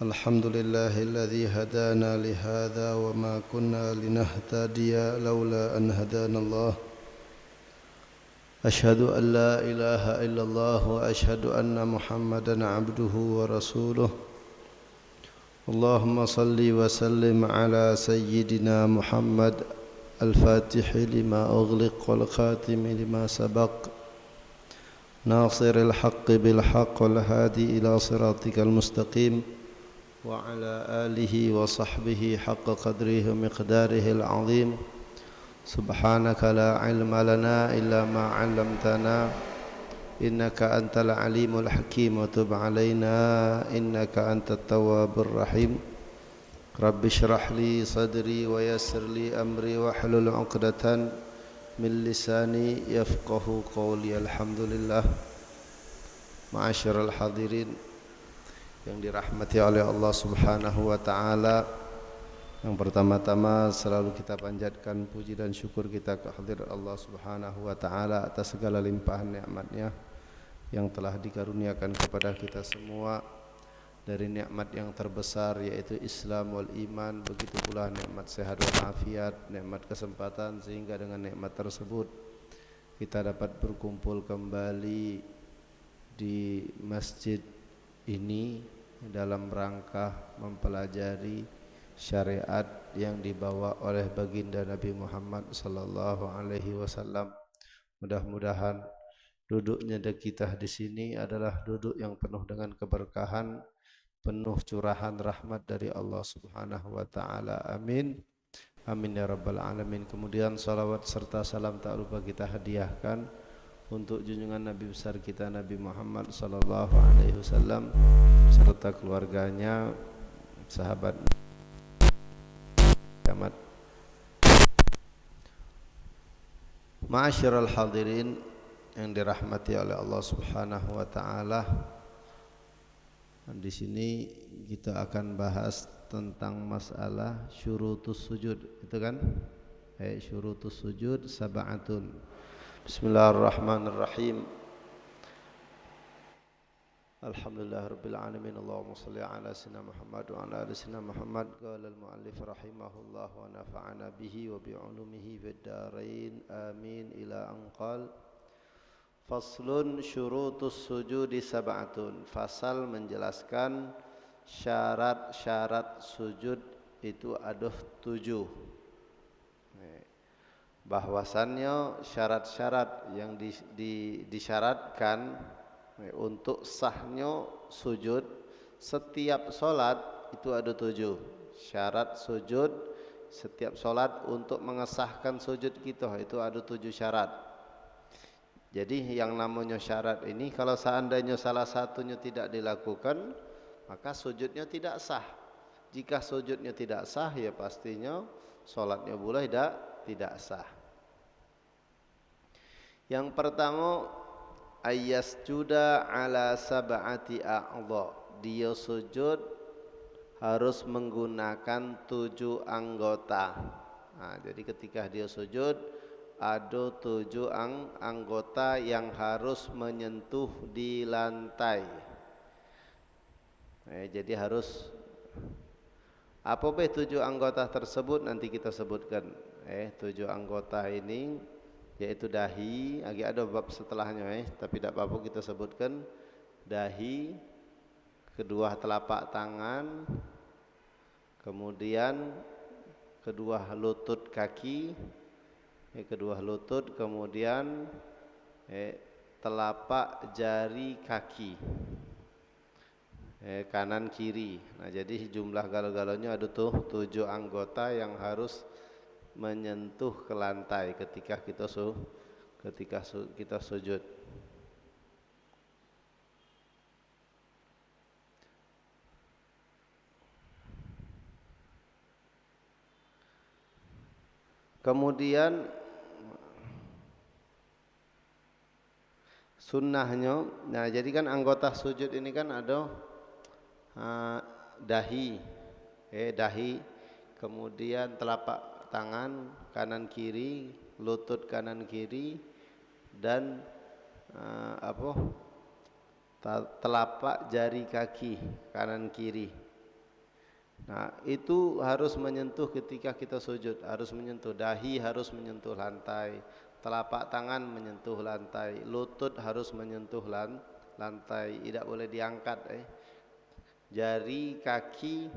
الحمد لله الذي هدانا لهذا وما كنا لنهتدي لولا أن هدانا الله أشهد أن لا إله إلا الله وأشهد أن محمدا عبده ورسوله اللهم صل وسلم على سيدنا محمد الفاتح لما أغلق والخاتم لما سبق ناصر الحق بالحق والهادي إلى صراطك المستقيم وعلى آله وصحبه حق قدره ومقداره العظيم سبحانك لا علم لنا إلا ما علمتنا إنك أنت العليم الحكيم وتب علينا إنك أنت التواب الرحيم رب اشرح لي صدري ويسر لي أمري واحلل عقدة من لساني يفقه قولي الحمد لله معاشر الحاضرين yang dirahmati oleh Allah Subhanahu wa taala. Yang pertama-tama selalu kita panjatkan puji dan syukur kita kehadirat Allah Subhanahu wa taala atas segala limpahan nikmat-Nya yang telah dikaruniakan kepada kita semua. Dari nikmat yang terbesar yaitu Islam wal iman, begitu pula nikmat sehat wal afiat, nikmat kesempatan, sehingga dengan nikmat tersebut kita dapat berkumpul kembali di masjid ini dalam rangka mempelajari syariat yang dibawa oleh baginda Nabi Muhammad sallallahu alaihi wasallam. Mudah-mudahan duduknya kita di sini adalah duduk yang penuh dengan keberkahan, penuh curahan rahmat dari Allah Subhanahu wa taala. Amin. Amin ya rabbal alamin. Kemudian salawat serta salam tak lupa kita hadiahkan untuk junjungan Nabi besar kita Nabi Muhammad sallallahu alaihi wasallam serta keluarganya, sahabat kiamat. Ma'asyiral hadirin yang dirahmati oleh Allah Subhanahu wa taala. Di sini kita akan bahas tentang masalah syurutus sujud, itu kan? Syurutus sujud sab'atun. Bismillahirrahmanirrahim. Alhamdulillahirabbil alamin. Allahumma shalli ala sayyidina Muhammad wa ala ali sayyidina Muhammad. Qala al-muallif rahimahullah wa nafa'ana bihi wa bi 'ulumihi fid dharain. Amin. Ila an qala faslun syurutus sujudi sab'atun. Fasal menjelaskan syarat-syarat sujud itu ada 7. Bahwasannya syarat-syarat yang disyaratkan untuk sahnya sujud setiap solat itu ada 7. Syarat sujud setiap solat untuk mengesahkan sujud kita itu ada 7 syarat. Jadi yang namanya syarat ini kalau seandainya salah satunya tidak dilakukan, maka sujudnya tidak sah. Jika sujudnya tidak sah, ya pastinya solatnya boleh tidak sah. Yang pertama, ayyasjuda ala sab'ati a'dha. Dia sujud harus menggunakan 7 anggota. Nah, jadi ketika dia sujud ada 7 anggota yang harus menyentuh di lantai. Jadi harus apa 7 anggota tersebut nanti kita sebutkan. 7 anggota ini yaitu dahi, agak ada bab setelahnya tapi tidak apa-apa kita sebutkan. Dahi, kedua telapak tangan, kemudian kedua lutut kaki, kedua lutut, kemudian telapak jari kaki, kanan kiri. Nah, jadi jumlah galo-galonya ada 7 anggota yang harus menyentuh ke lantai ketika kita sujud. Kemudian sunnahnya, nah jadi kan anggota sujud ini kan ada dahi, kemudian telapak tangan kanan kiri, lutut kanan kiri, dan telapak jari kaki kanan kiri. Nah, itu harus menyentuh ketika kita sujud, harus menyentuh dahi, harus menyentuh lantai, telapak tangan menyentuh lantai, lutut harus menyentuh lantai, tidak boleh diangkat. Jari kaki,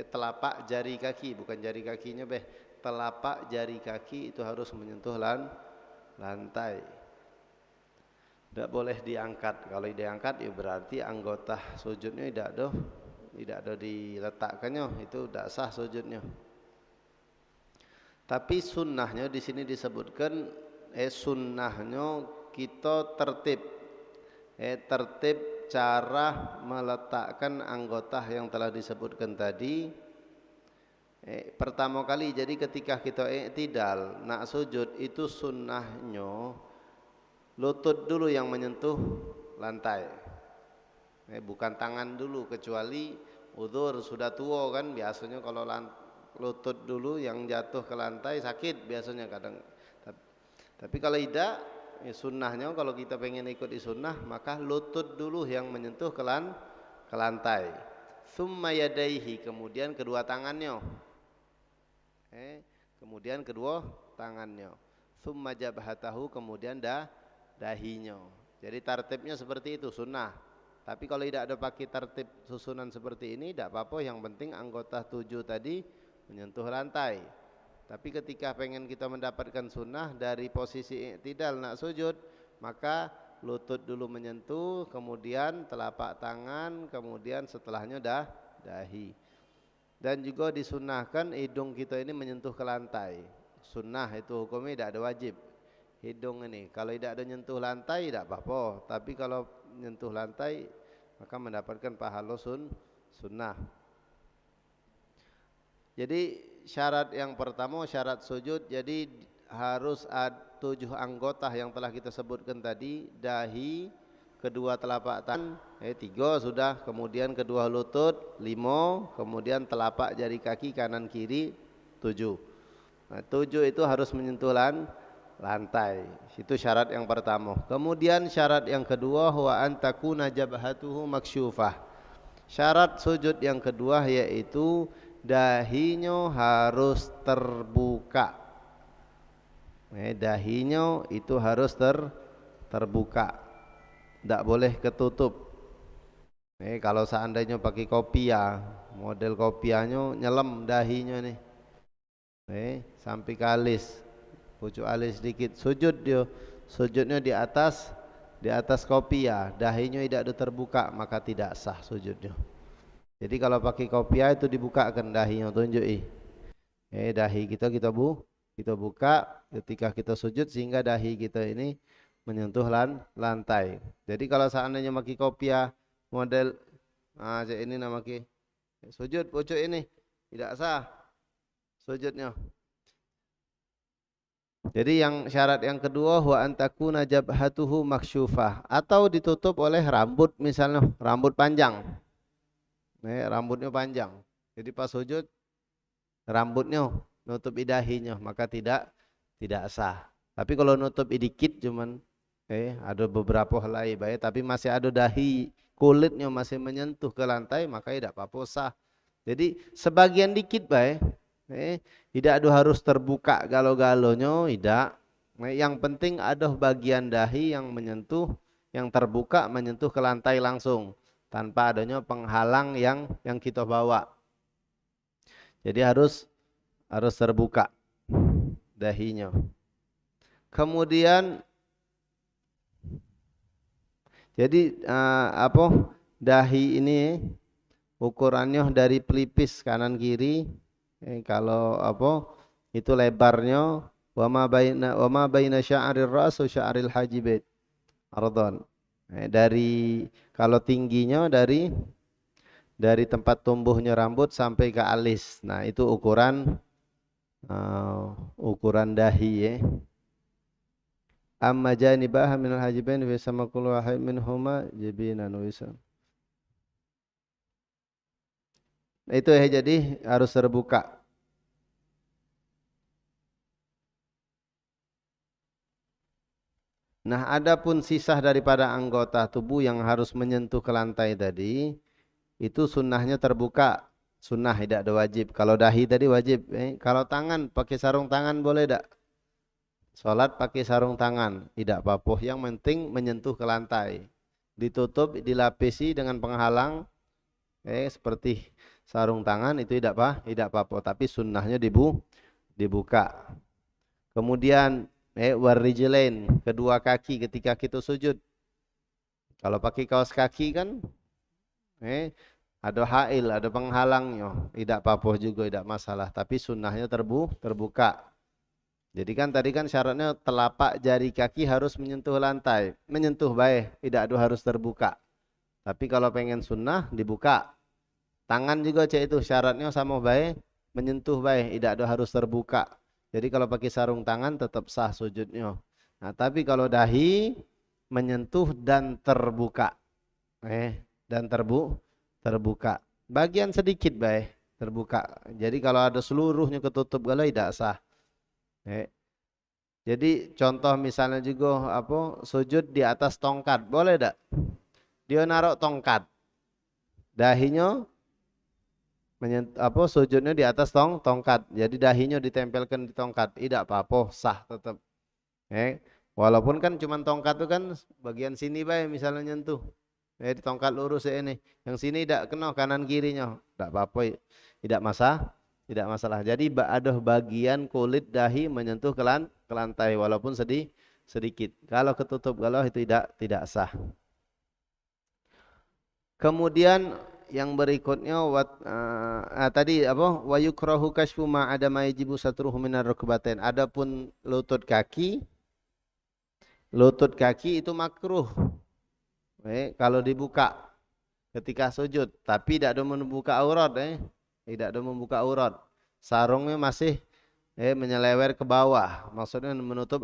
telapak jari kaki, bukan jari kakinya telapak jari kaki itu harus menyentuh lantai. Tidak boleh diangkat. Kalau diangkat, ya berarti anggota sujudnya tidak ada diletakkannya, itu tidak sah sujudnya. Tapi sunnahnya di sini disebutkan sunnahnya kita tertib cara meletakkan anggota yang telah disebutkan tadi. Pertama kali, jadi ketika kita i'tidal nak sujud, itu sunnahnya lutut dulu yang menyentuh lantai. Bukan tangan dulu, kecuali udzur sudah tua kan, biasanya kalau lutut dulu yang jatuh ke lantai sakit biasanya kadang. Tapi kalau tidak, sunnahnya kalau kita pengen ikut di sunnah, maka lutut dulu yang menyentuh ke lantai. Tsumma yadaihi, kemudian kedua tangannya. Kemudian kedua tangannya. Tsumma jabhatahu, kemudian dahinya. Jadi tartibnya seperti itu sunnah. Tapi kalau tidak ada pakai tertib susunan seperti ini, tidak apa-apa. Yang penting anggota 7 tadi menyentuh lantai. Tapi ketika pengen kita mendapatkan sunnah dari posisi i'tidal nak sujud, maka lutut dulu menyentuh, kemudian telapak tangan, kemudian setelahnya dahi. Dan juga disunnahkan hidung kita ini menyentuh ke lantai. Sunnah itu hukumnya tidak ada wajib. Hidung ini kalau tidak ada nyentuh lantai tidak apa-apa, tapi kalau nyentuh lantai maka mendapatkan pahala sunnah. Jadi syarat yang pertama, syarat sujud, jadi harus ada 7 anggota yang telah kita sebutkan tadi. Dahi, kedua telapak tangan, 3 sudah, kemudian kedua lutut 5, kemudian telapak jari kaki kanan kiri 7. Nah, 7 itu harus menyentuh lantai. Itu syarat yang pertama. Kemudian syarat yang kedua, wa antakuna jabhatuhu maksyufah. Syarat sujud yang kedua yaitu dahinya harus terbuka. Dahinya itu harus terbuka, tidak boleh ketutup. Kalau seandainya pakai kopiah, model kopiahnya nyelam dahinya nih, sampai ke alis, pucuk alis sedikit, sujudnya di atas kopiah, dahinya tidak ada terbuka, maka tidak sah sujudnya. Jadi kalau pakai kopiah itu dibukakan dahinya, tunjuki. Dahi kita buka ketika kita sujud sehingga dahi kita ini menyentuh lantai. Jadi kalau seandainya pakai kopiah model ini nama sujud pucuk ini tidak sah sujudnya. Jadi yang syarat yang kedua, wa antakuna jabhatuhu maksyufah, atau ditutup oleh rambut, misalnya rambut panjang. Rambutnya panjang. Jadi pas sujud rambutnya nutup dahinya, maka tidak sah. Tapi kalau nutup dikit cuman ada beberapa helai baik, tapi masih ada dahi, kulitnya masih menyentuh ke lantai, maka tidak apa-apa sah. Jadi sebagian dikit baik. Tidak ada harus terbuka galo-galonya, tidak. Yang penting ada bagian dahi yang menyentuh, yang terbuka menyentuh ke lantai langsung tanpa adanya penghalang yang kita bawa. Jadi harus terbuka dahinya. Kemudian jadi dahi ini ukurannya dari pelipis kanan kiri. Kalau itu lebarnya wa ma baina sya'rir ras wa sya'ril hajibait ardhan. Dari kalau tingginya dari tempat tumbuhnya rambut sampai ke alis. Nah, itu ukuran dahi. Amma janibaha minal hajibain fa sama kullu wahid minhuma jibinan wisam. Itu jadi harus terbuka. Nah, adapun sisa daripada anggota tubuh yang harus menyentuh ke lantai tadi, itu sunnahnya terbuka. Sunnah tidak ada wajib. Kalau dahi tadi wajib. Kalau tangan pakai sarung tangan boleh tidak? Sholat pakai sarung tangan tidak apa-apa. Yang penting menyentuh ke lantai. Ditutup, dilapisi dengan penghalang. Seperti sarung tangan itu tidak apa? Tidak apa-apa. Tapi sunnahnya dibuka. Kemudian warrijlain, kedua kaki ketika kita sujud. Kalau pakai kaos kaki kan ada hail, ada penghalangnya, tidak apa-apa juga, tidak masalah. Tapi sunnahnya terbuka. Jadi kan tadi kan syaratnya telapak jari kaki harus menyentuh lantai, menyentuh baik, tidak ada harus terbuka. Tapi kalau pengen sunnah dibuka. Tangan juga cek itu syaratnya sama baik, menyentuh baik, tidak ada harus terbuka. Jadi kalau pakai sarung tangan tetap sah sujudnya. Nah tapi kalau dahi menyentuh dan terbuka, dan terbuka. Bagian sedikit baik terbuka. Jadi kalau ada seluruhnya ketutup galau tidak sah. Jadi contoh misalnya juga apa sujud di atas tongkat boleh tidak? Dia naruh tongkat, dahinya sujudnya di atas tongkat. Jadi dahinya ditempelkan di tongkat, tidak apa-apa sah tetap. Walaupun kan cuma tongkat itu kan bagian sini baik misalnya nyentuh. Di tongkat lurus ini, yang sini tidak kena kanan kirinya, tidak apa-apa, tidak masalah. Jadi ada bagian kulit dahi menyentuh ke lantai walaupun sedikit. Kalau ketutup galau itu tidak sah. Kemudian yang berikutnya tadi apa wa yukrahu kashfu ma ada ma yajibu satruhu minar rukbatain. Adapun lutut kaki itu makruh. Kalau dibuka ketika sujud, tapi tidak ada membuka aurat, tidak ada membuka aurat. Sarungnya masih menyelewer ke bawah, maksudnya menutup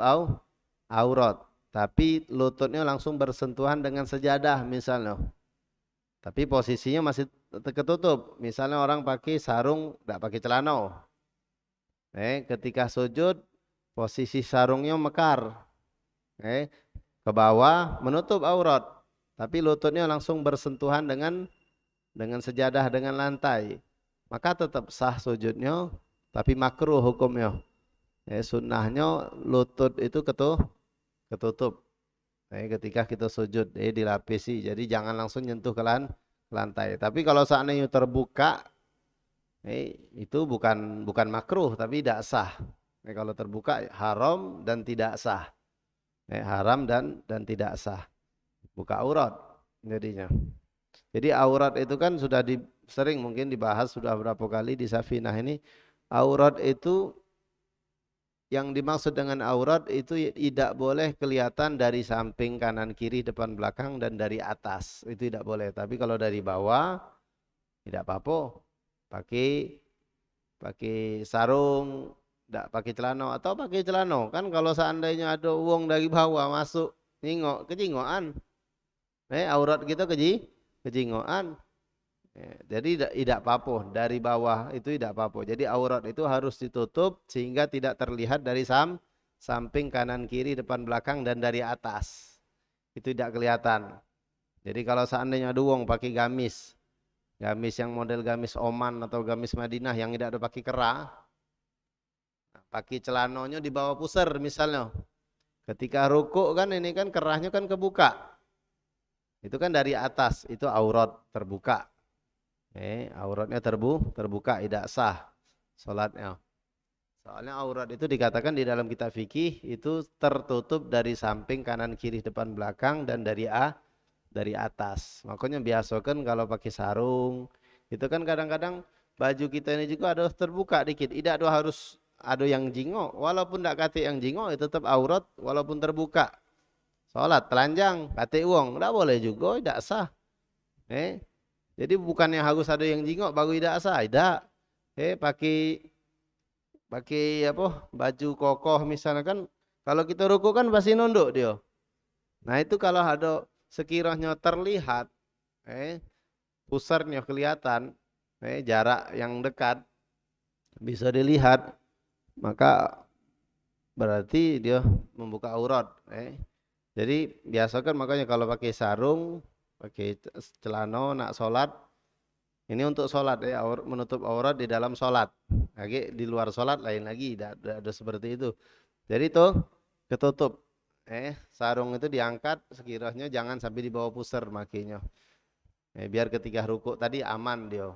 aurat. Tapi lututnya langsung bersentuhan dengan sejadah misalnya. Tapi posisinya masih ketutup. Misalnya orang pakai sarung, tidak pakai celana. Ketika sujud, posisi sarungnya mekar, ke bawah menutup aurat. Tapi lututnya langsung bersentuhan dengan sejadah dengan lantai, maka tetap sah sujudnya, tapi makruh hukumnya. Sunnahnya lutut itu ketutup. Ketika kita sujud, dilapisi. Jadi jangan langsung nyentuh ke lantai. Tapi kalau seandainya terbuka, itu bukan makruh, tapi tidak sah. Kalau terbuka haram dan tidak sah. Haram dan tidak sah. Buka aurat jadinya. Jadi aurat itu kan sudah sering mungkin dibahas sudah berapa kali di Safinah ini. Aurat itu yang dimaksud dengan aurat itu tidak boleh kelihatan dari samping kanan kiri depan belakang dan dari atas. Itu tidak boleh. Tapi kalau dari bawah tidak apa-apa. Pakai sarung, tidak pakai celana atau pakai celana. Kan kalau seandainya ada uang dari bawah masuk kejingokan. Aurat kita kejingokan. Jadi tidak apa-apa dari bawah itu tidak apa-apa. Jadi aurat itu harus ditutup sehingga tidak terlihat dari samping kanan kiri depan belakang dan dari atas. Itu tidak kelihatan. Jadi kalau seandainya ada wong pakai gamis yang model gamis Oman atau gamis Madinah yang tidak ada pakai kerah, pakai celananya di bawah pusar misalnya. Ketika rukuk kan ini kan kerahnya kan kebuka. Itu kan dari atas, itu aurat terbuka. Auratnya terbuka, tidak sah salatnya. Soalnya aurat itu dikatakan di dalam kitab fikih itu tertutup dari samping kanan kiri depan belakang dan dari atas. Makanya biasakan kalau pakai sarung, itu kan kadang-kadang baju kita ini juga ada terbuka dikit. Tidak harus ada yang jingok, walaupun tidak kate yang jingok itu tetap aurat walaupun terbuka. Sholat telanjang, kate uang, tidak boleh juga, tidak sah. Jadi bukannya harus ada yang jingok baru tidak sah, tidak. Pakai apa? Baju kokoh misalnya kan, kalau kita ruku kan pasti nunduk dia. Nah itu kalau ada sekiranya terlihat, pusarnya kelihatan, jarak yang dekat bisa dilihat, maka berarti dia membuka aurat. Jadi biasa kan makanya kalau pakai sarung, pakai celana nak sholat, Ini untuk sholat ya, menutup aurat di dalam sholat. Lagi di luar sholat lain lagi, tidak ada seperti itu. Jadi tuh ketutup. Sarung itu diangkat sekiranya jangan sampai dibawa pusar makinya. Biar ketika rukuk tadi aman dia.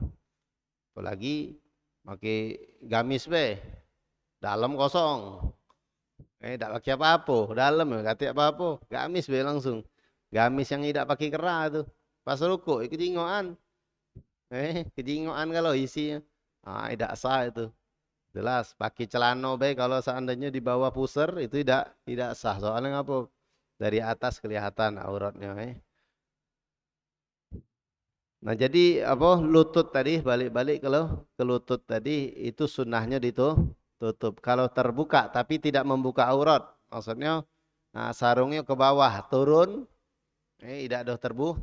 Apalagi pakai gamis be, dalam kosong. Tak pakai apa-apa, dalam ya kata apa-apa, gamis be langsung. Gamis yang tidak pakai kerah tuh. Pas rukuk ikut jingoan. Kejingoan kalau isinya. Tidak sah itu. Jelas, pakai celana baik kalau seandainya di bawah pusar itu tidak sah. Soalnya apa? Dari atas kelihatan auratnya. Nah, jadi apa lutut tadi balik-balik kalau ke lutut tadi itu sunnahnya ditutup. Kalau terbuka tapi tidak membuka aurat, maksudnya sarungnya ke bawah turun, tidak ada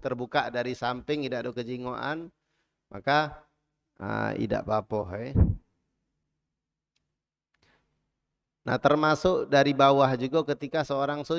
terbuka dari samping, tidak ada kejingoan, maka tidak apa-apa. Nah, termasuk dari bawah juga ketika seorang sujud.